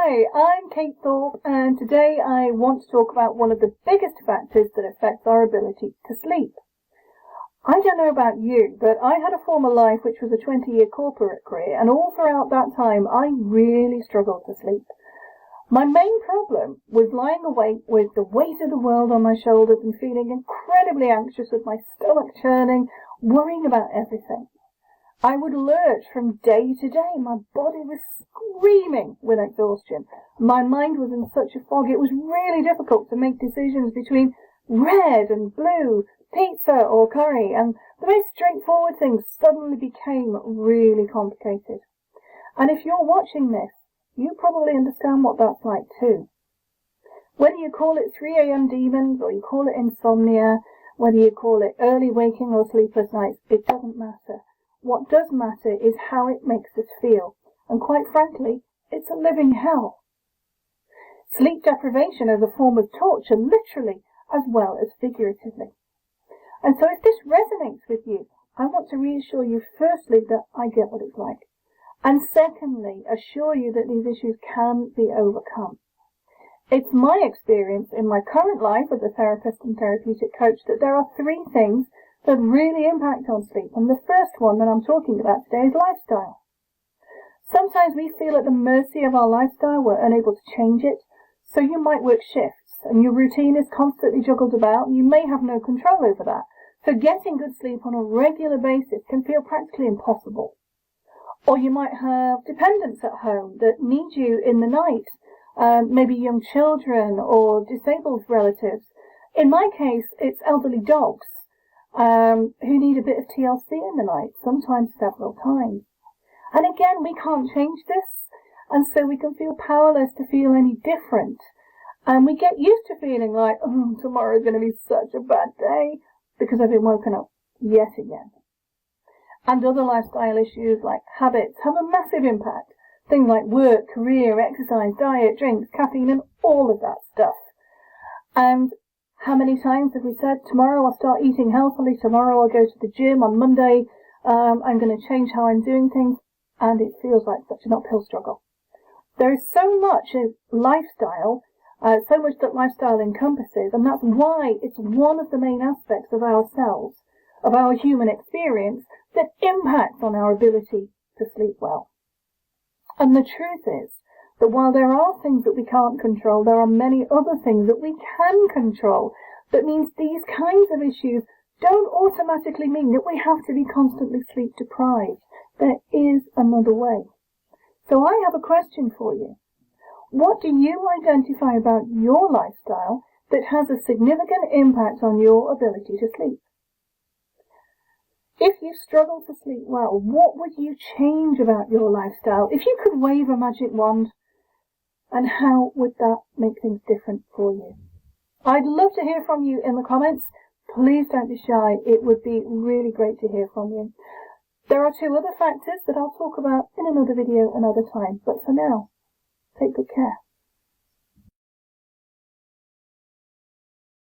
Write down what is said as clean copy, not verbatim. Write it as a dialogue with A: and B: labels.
A: Hi, I'm Kate Thorpe, and today I want to talk about one of the biggest factors that affects our ability to sleep. I don't know about you, but I had a former life which was a 20-year corporate career, and all throughout that time I really struggled to sleep. My main problem was lying awake with the weight of the world on my shoulders and feeling incredibly anxious with my stomach churning, worrying about everything. I would lurch from day to day. My body was screaming with exhaustion. My mind was in such a fog it was really difficult to make decisions between red and blue, pizza or curry, and the very straightforward things suddenly became really complicated. And if you're watching this, you probably understand what that's like too. Whether you call it 3 a.m. demons or you call it insomnia, whether you call it early waking or sleepless nights, it doesn't matter. What does matter is how it makes us feel, and quite frankly, it's a living hell. Sleep deprivation is a form of torture, literally as well as figuratively. And so if this resonates with you, I want to reassure you firstly that I get what it's like, and secondly, assure you that these issues can be overcome. It's my experience in my current life as a therapist and therapeutic coach that there are 3 things that really impact on sleep, and the first one that I'm talking about today is lifestyle. Sometimes we feel at the mercy of our lifestyle, we're unable to change it, so you might work shifts, and your routine is constantly juggled about, and you may have no control over that, so getting good sleep on a regular basis can feel practically impossible. Or you might have dependents at home that need you in the night, maybe young children or disabled relatives. In my case, it's elderly dogs, who need a bit of TLC in the night, sometimes several times. And again, we can't change this, and so we can feel powerless to feel any different. And we get used to feeling like, oh, tomorrow's going to be such a bad day, because I've been woken up yet again. And other lifestyle issues like habits have a massive impact. Things like work, career, exercise, diet, drinks, caffeine, and all of that stuff. And how many times have we said, tomorrow I'll start eating healthily, tomorrow I'll go to the gym, on Monday I'm going to change how I'm doing things, and it feels like such an uphill struggle. There is so much of lifestyle, so much that lifestyle encompasses, and that's why it's one of the main aspects of ourselves, of our human experience, that impacts on our ability to sleep well. And the truth is that while there are things that we can't control, there are many other things that we can control. That means these kinds of issues don't automatically mean that we have to be constantly sleep deprived. There is another way. So I have a question for you. What do you identify about your lifestyle that has a significant impact on your ability to sleep? If you struggle to sleep well, what would you change about your lifestyle if you could wave a magic wand? And how would that make things different for you? I'd love to hear from you in the comments. Please don't be shy. It would be really great to hear from you. There are 2 other factors that I'll talk about in another video another time. But for now, take good care.